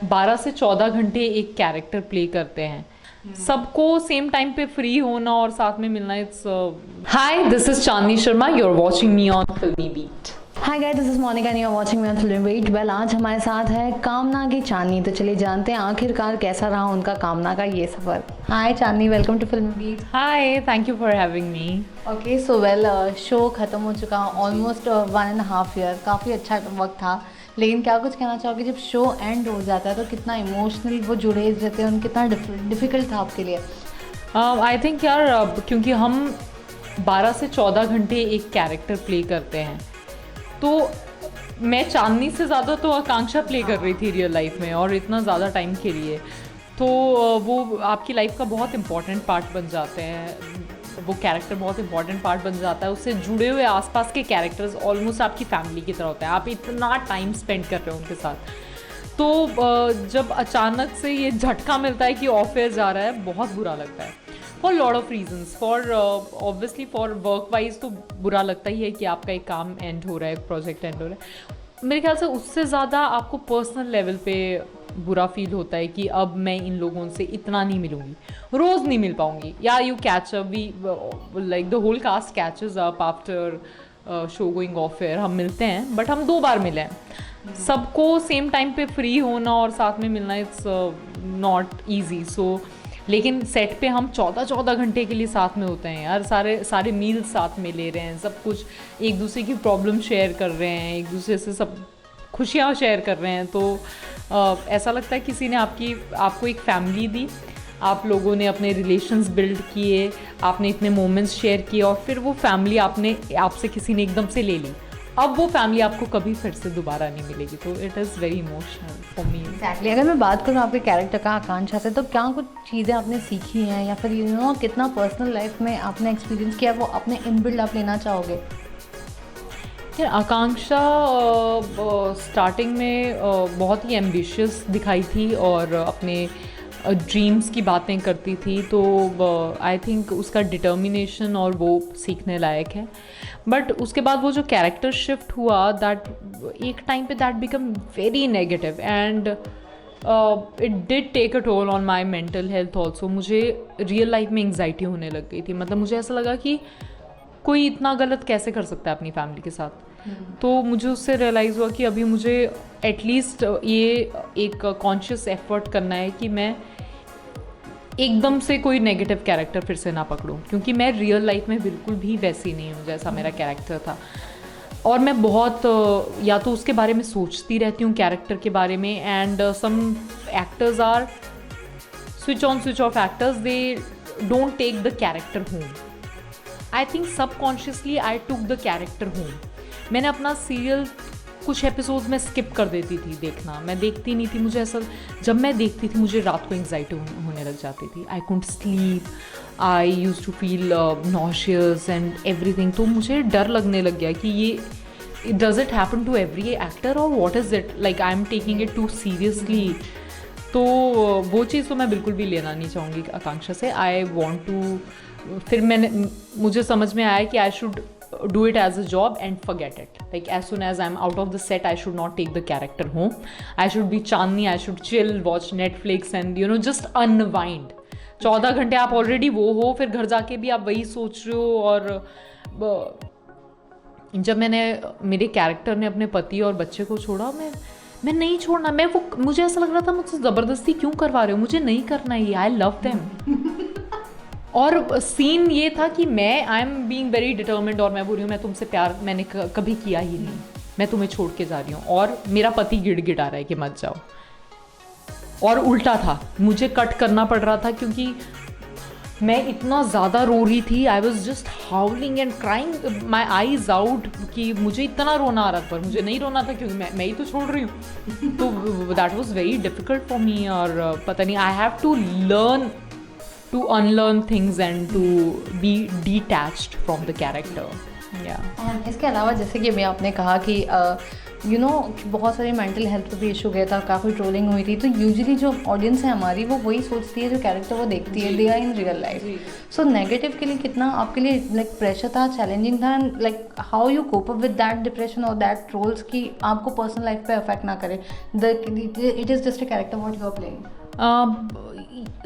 12 से 14 घंटे एक कैरेक्टर प्ले करते हैं। सबको सेम टाइम पे फ्री होना और साथ में मिलना, it's hi, this is Chandni Sharma, you are watching me on फिल्मी beat. Hi guys, this is Monica and you are watching me on Filmibeat. Well, आज हमारे साथ है कामना की चांदनी। तो चलिए जानते हैं आखिरकार कैसा रहा उनका कामना का ये सफ़र। Hi Chandni, welcome to Filmi beat. Hi, thank you for having me. Okay so well, show ख़त्म हो चुका ऑलमोस्ट 1.5 ईयर। काफ़ी अच्छा वक्त था, लेकिन क्या कुछ कहना चाहोगे जब शो एंड हो जाता है तो कितना इमोशनल वो जुड़े रहते हैं, कितना डिफ़िकल्ट था आपके लिए? आई थिंक यार, क्योंकि हम 12 से 14 घंटे एक कैरेक्टर प्ले करते हैं, तो मैं चांदनी से ज़्यादा तो आकांक्षा प्ले कर रही थी रियल लाइफ में, और इतना ज़्यादा टाइम के लिए, तो वो आपकी लाइफ का बहुत इंपॉर्टेंट पार्ट बन जाते हैं। वो कैरेक्टर बहुत इंपॉर्टेंट पार्ट बन जाता है। उससे जुड़े हुए आसपास के कैरेक्टर्स ऑलमोस्ट आपकी फैमिली की तरह होते हैं। आप इतना टाइम स्पेंड कर रहे हो उनके साथ, तो जब अचानक से ये झटका मिलता है कि ऑफ एयर जा रहा है, बहुत बुरा लगता है। For lot of reasons, for obviously for work wise तो बुरा लगता ही है कि आपका एक काम एंड हो रहा है, एक प्रोजेक्ट एंड हो रहा है। मेरे ख्याल से उससे ज़्यादा आपको पर्सनल लेवल पे बुरा फील होता है कि अब मैं इन लोगों से इतना नहीं मिलूंगी, रोज़ नहीं मिल पाऊंगी। Yeah you catch up, we like the whole cast catches up after show going off air. हम मिलते हैं, बट हम 2 बार मिले हैं। सबको सेम टाइम पे फ्री होना और साथ में मिलना, इट्स नॉट ईजी। सो लेकिन सेट पे हम 14 घंटे के लिए साथ में होते हैं यार। सारे मील्स साथ में ले रहे हैं, सब कुछ एक दूसरे की प्रॉब्लम शेयर कर रहे हैं, एक दूसरे से सब खुशियाँ शेयर कर रहे हैं। तो ऐसा लगता है किसी ने आपको एक फैमिली दी, आप लोगों ने अपने रिलेशंस बिल्ड किए, आपने इतने मोमेंट्स शेयर किए, और फिर वो फैमिली आपसे किसी ने एकदम से ले ली। अब वो फैमिली आपको कभी फिर से दोबारा नहीं मिलेगी। तो it is very emotional for me. Exactly. अगर मैं बात करूँ आपके कैरेक्टर का आकांक्षा से, तो क्या कुछ चीज़ें आपने सीखी हैं या फिर कितना पर्सनल लाइफ में आपने एक्सपीरियंस किया, वो अपने इनबिल्ड आप लेना चाहोगे? यार, आकांक्षा स्टार्टिंग में बहुत ही एम्बिशियस दिखाई थी और अपने ड्रीम्स की बातें करती थी, तो आई थिंक उसका डिटर्मिनेशन और वो सीखने लायक है। बट उसके बाद वो जो कैरेक्टर शिफ्ट हुआ, दैट एक टाइम पे that become very negative, and it did take a toll on my mental health also. मुझे रियल लाइफ में एंग्जाइटी होने लग गई थी। मतलब मुझे ऐसा लगा कि कोई इतना गलत कैसे कर सकता है अपनी फैमिली के साथ। तो मुझे उससे रियलाइज़ हुआ कि अभी मुझे एटलीस्ट ये एक कॉन्शियस एफर्ट करना है कि मैं एकदम से कोई नेगेटिव कैरेक्टर फिर से ना पकड़ूं, क्योंकि मैं रियल लाइफ में बिल्कुल भी वैसी नहीं हूँ जैसा मेरा कैरेक्टर था। और मैं बहुत या तो उसके बारे में सोचती रहती हूँ, कैरेक्टर के बारे में, and some actors are switch on switch off actors, they don't take the character home. I think subconsciously I took the character home. मैंने अपना सीरियल कुछ एपिसोड में स्किप कर देती थी देखना, मैं देखती नहीं थी। मुझे ऐसा, जब मैं देखती थी मुझे रात को एंग्जाइटी होने लग जाती थी। I couldn't sleep, I used to feel nauseous and everything. तो मुझे डर लगने लग गया कि ये does it happen to every actor और what is it, like I am taking it too seriously. तो वो चीज़ तो मैं बिल्कुल भी लेना नहीं चाहूँगी आकांक्षा से। आई वॉन्ट टू, फिर मुझे समझ में आया कि I should do it as a job and forget it. Like as soon as I'm out of the set, I should not take the character home. I should be Chandni, I should chill, watch Netflix and just unwind. 14 घंटे आप already वो हो, फिर घर जाके भी आप वही सोच रहे हो। और जब मेरे कैरेक्टर ने अपने पति और बच्चे को छोड़ा, मैं नहीं छोड़ना, मुझे ऐसा लग रहा था मुझसे ज़बरदस्ती क्यों करवा रहे हो, मुझे नहीं करना ये, आई लव देम। और सीन ये था कि I am being very determined, और मैं बोल रही हूँ मैं तुमसे प्यार मैंने कभी किया ही नहीं, मैं तुम्हें छोड़ के जा रही हूँ, और मेरा पति गिड़गिड़ा रहा है कि मत जाओ। और उल्टा था, मुझे कट करना पड़ रहा था क्योंकि मैं इतना ज़्यादा रो रही थी। I was just हाउलिंग and crying my eyes out कि मुझे इतना रोना आ रहा था, पर मुझे नहीं रोना था क्योंकि मैं ही तो छोड़ रही हूँ। तो that was very difficult for me. और पता नहीं, I have to learn to unlearn things and to be detached from the character. Yeah. And इसके अलावा जैसे कि मैं आपने कहा कि यू नो बहुत सारे मेंटल हेल्थ पे भी इशू गया था, काफ़ी ट्रोलिंग हुई थी, तो यूजुअली जो ऑडियंस है हमारी वो वही सोचती है, जो कैरेक्टर वो देखती है they are in real life. So negative के लिए कितना आपके लिए लाइक प्रेशर था, चैलेंजिंग था, like how you cope up with that depression और दैट ट्रोल्स कि आपको पर्सनल लाइफ पे अफेक्ट ना करे, it is just a character what you are playing.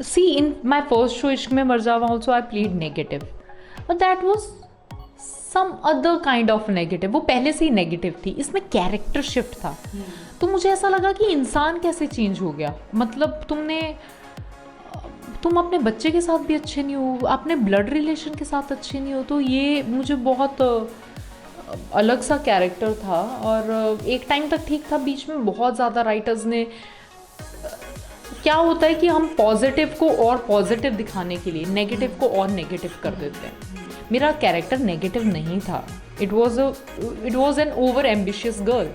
See, in my first show, Ishq Mein Mar Jaawa, also I played negative, but that was some other kind of negative. वो पहले से ही negative थी, इसमें character shift था। तो मुझे ऐसा लगा कि इंसान कैसे चेंज हो गया, मतलब तुम अपने बच्चे के साथ भी अच्छे नहीं हो, अपने ब्लड रिलेशन के साथ अच्छे नहीं हो। तो ये मुझे बहुत अलग सा कैरेक्टर था, और एक टाइम तक ठीक था, बीच में बहुत ज़्यादा राइटर्स ने, क्या होता है कि हम पॉजिटिव को और पॉजिटिव दिखाने के लिए नेगेटिव को और नेगेटिव कर देते हैं। मेरा कैरेक्टर नेगेटिव नहीं था, it was an over ambitious girl,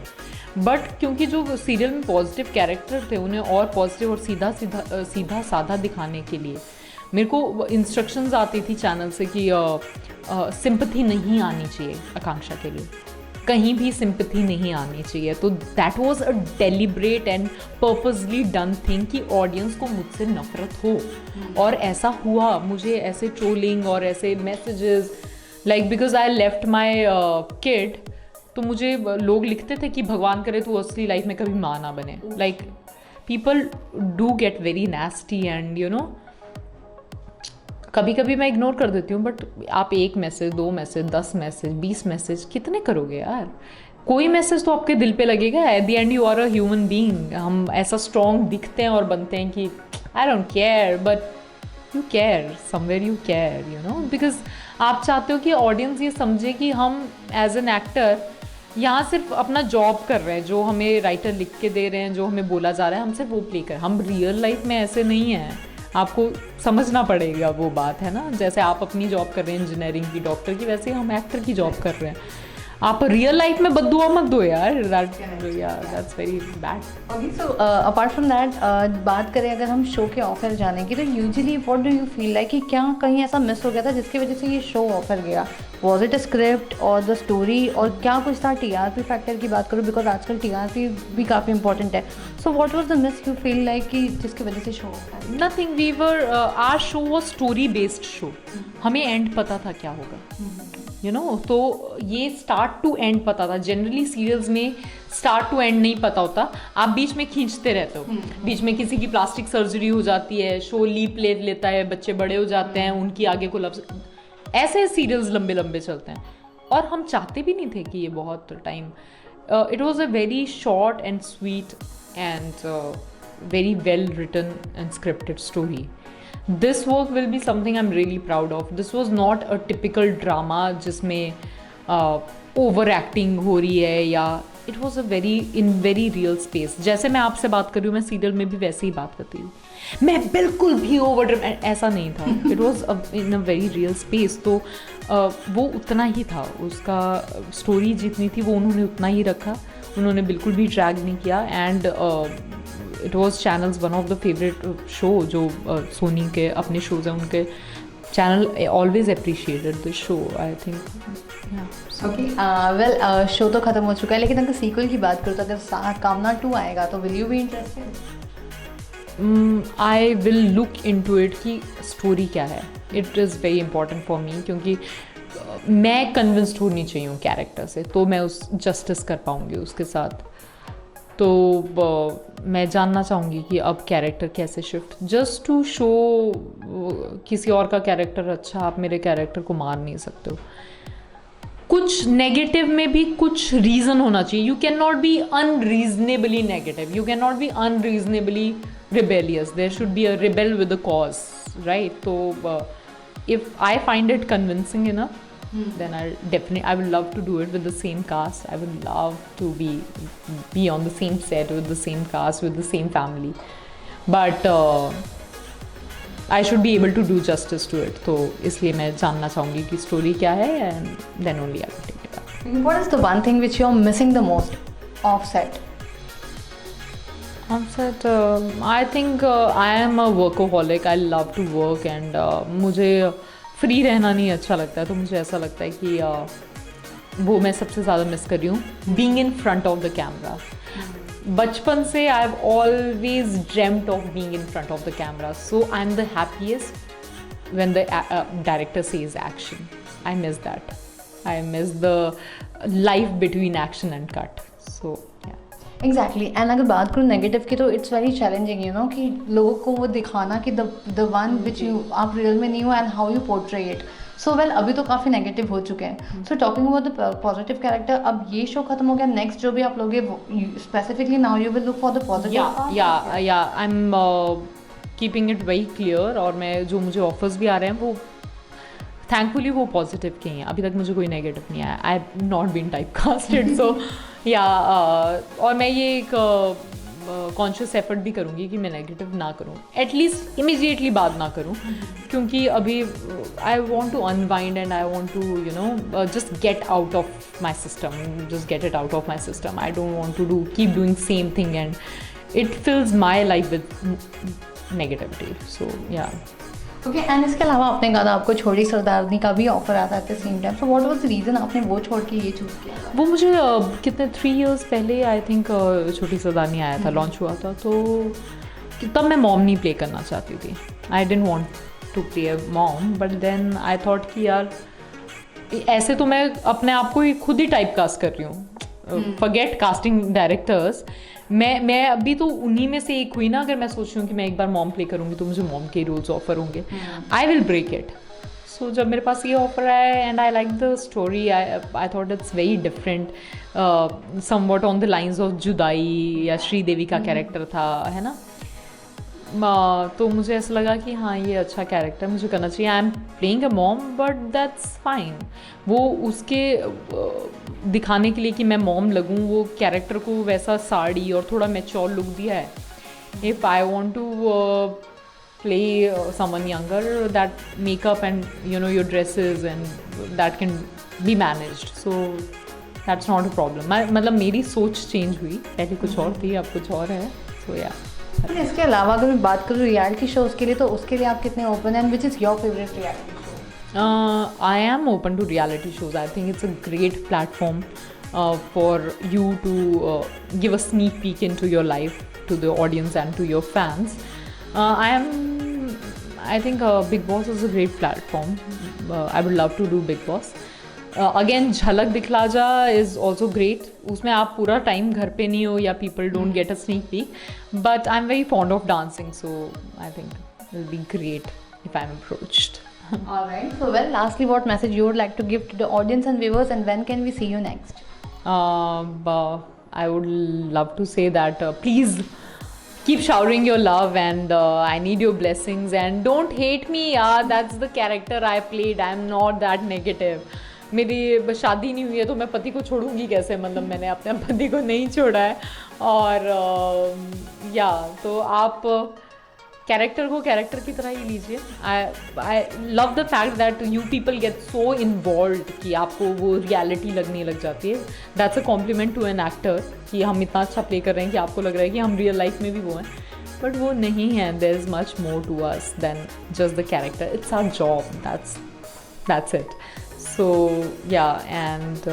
but क्योंकि जो सीरियल में पॉजिटिव कैरेक्टर थे उन्हें और पॉजिटिव और सीधा साधा दिखाने के लिए मेरे को इंस्ट्रक्शंस आती थी चैनल से कि सिंपैथी नहीं आनी चाहिए आकांक्षा के लिए, कहीं भी सिंपैथी नहीं आनी चाहिए। तो that was a deliberate and purposely done thing कि ऑडियंस को मुझसे नफरत हो, और ऐसा हुआ। मुझे ऐसे ट्रोलिंग और ऐसे messages like because I left my kid, तो मुझे लोग लिखते थे कि भगवान करे तू असली लाइफ में कभी माँ ना बने। Like people do get very नेस्टी and you no, कभी कभी मैं इग्नोर कर देती हूँ, बट आप 1 मैसेज 2 मैसेज 10 मैसेज 20 मैसेज कितने करोगे यार, कोई मैसेज तो आपके दिल पे लगेगा। At the end you are a human being. हम ऐसा स्ट्रॉन्ग दिखते हैं और बनते हैं कि I don't care, but you care, somewhere you care, you know, because आप चाहते हो कि ऑडियंस ये समझे कि हम एज एन एक्टर यहाँ सिर्फ अपना जॉब कर रहे हैं, जो हमें राइटर लिख के दे रहे हैं, जो हमें बोला जा रहा है, हम सिर्फ वो प्ले कर, हम रियल लाइफ में ऐसे नहीं हैं। आपको समझना पड़ेगा वो बात, है ना। जैसे आप अपनी जॉब कर रहे हैं इंजीनियरिंग की, डॉक्टर की, वैसे हम एक्टर की जॉब कर रहे हैं। आप रियल लाइफ में बद्दुआ मत दो यार, that's very bad. Okay, so apart from that, बात करें अगर हम शो के ऑफर जाने की, तो usually what do you feel like कि क्या कहीं ऐसा मिस हो गया था जिसकी वजह से ये शो ऑफर गया? वॉज इट अ स्क्रिप्ट और द स्टोरी, और क्या कुछ था? टीआरपी फैक्टर की बात करूँ, बिकॉज आजकल टीआरपी भी काफ़ी इंपॉर्टेंट है। So what was the miss you feel like कि जिसकी वजह से show offer? Nothing, we were, our show was story based show. हमें एंड पता था क्या होगा, यू नो, तो ये स्टार्ट टू एंड पता था। जनरली सीरियल्स में स्टार्ट टू एंड नहीं पता होता, आप बीच में खींचते रहते हो। बीच में किसी की प्लास्टिक सर्जरी हो जाती है, शो लीप ले लेता है, बच्चे बड़े हो जाते हैं, उनकी आगे को लफ्ज, ऐसे सीरियल्स लंबे लंबे चलते हैं, और हम चाहते भी नहीं थे कि ये बहुत time. It was a very short and sweet and very well written and scripted story. This work will be something I'm really proud of. This was not a typical drama जिसमें ओवर एक्टिंग हो रही है, या it was a very real space. जैसे मैं आपसे बात कर रही हूँ, मैं सीरियल में भी वैसे ही बात करती हूँ, मैं बिल्कुल भी ओवर ऐसा नहीं था. It was in a very real space. तो वो उतना ही था, उसका स्टोरी जितनी थी वो उन्होंने उतना ही रखा, उन्होंने बिल्कुल भी ड्रैग नहीं किया. And it was channels one of the favourite show जो सोनी के अपने शोज़ हैं, उनके channel always appreciated the show, I think. Okay, well show तो ख़त्म हो चुका है, लेकिन अगर सीक्वल की बात करूँ तो अगर कामना 2 आएगा तो will you be interested? I will look into it कि स्टोरी क्या है. It is very important for me, क्योंकि मैं कन्विंस्ड होनी चाहिए हूँ कैरेक्टर से, तो मैं उस जस्टिस कर पाऊँगी उसके साथ. तो मैं जानना चाहूँगी कि अब कैरेक्टर कैसे शिफ्ट, जस्ट टू शो किसी और का कैरेक्टर अच्छा, आप मेरे कैरेक्टर को मार नहीं सकते हो. कुछ नेगेटिव में भी कुछ रीज़न होना चाहिए. You can not be unreasonably negative, you can not be unreasonably rebellious. There should be a rebel with a cause, right? तो if I find it convincing enough, then I would love to do it with the same cast. I would love to be on the same set with the same cast, with the same family. But I should be able to do justice to it. तो इसलिए मैं जानना चाहूँगी कि story क्या है, and then only I will take it up. What is the one thing which you are missing the most off set? On set, I think I am a workaholic. I love to work, and मुझे free रहना नहीं अच्छा लगता है. तो मुझे ऐसा लगता है कि वो मैं सबसे ज़्यादा मिस कर रही हूँ, being in front of the camera. बचपन से I have always dreamt of being in front of the camera, so I am the happiest when the director says action. I miss that, I miss the life between action and cut, so exactly. And अगर बात करूँ negative की, तो it's very challenging, you know, कि लोगों को वो दिखाना कि द वन विच यू आप रियल में नहीं हो and how you portray it. So well, अभी तो काफ़ी नेगेटिव हो चुके हैं। So talking about the positive character, अब ये शो खत्म हो गया, नेक्स्ट जो भी आप लोगे specifically now you will look for the positive. Yeah I am keeping it very clear, और मैं जो मुझे ऑफर्स भी आ रहे हैं वो थैंकफुली वो पॉजिटिव के हैं। अभी तक मुझे कोई नेगेटिव नहीं आया। I have not been typecasted, so yeah और मैं ये एक कॉन्शियस एफर्ट भी करूँगी कि मैं नेगेटिव ना करूँ, एटलीस्ट इमीडिएटली बात ना करूँ, क्योंकि अभी I want to unwind and I want to you know just get out of my system, just get it out of my system. I don't want to keep doing same thing and it fills my life with negativity, so yeah. Okay, and इसके अलावा आपने कहा था आपको छोटी सरदारनी का भी offer आता है at the same time, so what was the reason आपने वो छोड़ के ये चूज़ किया? वो मुझे कितने 3 years पहले आई थिंक छोटी सरदारनी आया था, लॉन्च हुआ था, तो तब मैं मॉम नहीं प्ले करना चाहती थी। I didn't want to play a mom, but then I thought कि यार ऐसे तो मैं अपने आप को ही खुद ही टाइप कास्ट कर रही हूँ, फॉरगेट कास्टिंग डायरेक्टर्स। मैं अभी तो उन्हीं में से एक हुई ना। अगर मैं सोच रही हूँ कि मैं एक बार मॉम प्ले करूँगी तो मुझे मॉम के रोल्स ऑफर होंगे, आई विल ब्रेक इट। सो जब मेरे पास ये ऑफर आया and I like the story, I thought it's very different, somewhat on the lines of जुदाई या श्रीदेवी का कैरेक्टर था, है ना। तो मुझे ऐसा लगा कि हाँ ये अच्छा कैरेक्टर मुझे करना चाहिए। I am playing a mom but that's fine. वो उसके दिखाने के लिए कि मैं मॉम लगूँ, वो कैरेक्टर को वैसा साड़ी और थोड़ा मैच्योर लुक दिया है। If I want to play someone younger, that makeup and you know your dresses and that can be managed, so that's not a problem. मतलब मेरी सोच चेंज हुई, पहले कुछ और थी अब कुछ और है, सो या। इसके अलावा अगर मैं बात करूँ रियलिटी शोज़ के लिए, तो उसके लिए आप कितने open and which is your favourite reality show? I am open to reality shows. I think it's a great platform for you to give a sneak peek into your life to the audience and to your fans. I think Big Boss is a great platform. I would love to do Big Boss. Again, झलक दिखला जा is also great. उसमें आप पूरा time घर पे नहीं हो या people don't get a sneak peek. But I'm very fond of dancing, so I think it will be great if I'm approached. All right. So, well, lastly, what message you would like to give to the audience and viewers, and when can we see you next? I would love to say that please keep showering your love, and I need your blessings, and don't hate me. That's the character I played. I'm not that negative. मेरी शादी नहीं हुई है तो मैं पति को छोड़ूंगी कैसे? मतलब मैंने अपने पति को नहीं छोड़ा है। और या तो आप कैरेक्टर को कैरेक्टर की तरह ही लीजिए। I love the fact that you people get so involve कि आपको वो रियलिटी लगने लग जाती है। That's a compliment to an actor कि हम इतना अच्छा प्ले कर रहे हैं कि आपको लग रहा है कि हम रियल लाइफ में भी वो हैं, बट वो नहीं है। There is much more to us than just the character. It's our job, that's it. So yeah, and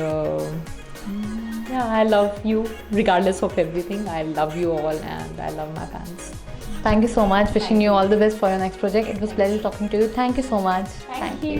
yeah, I love you regardless of everything. I love you all, and I love my fans. Thank you so much. Wishing you all the best for your next project. It was a pleasure talking to you. Thank you so much. Thank you.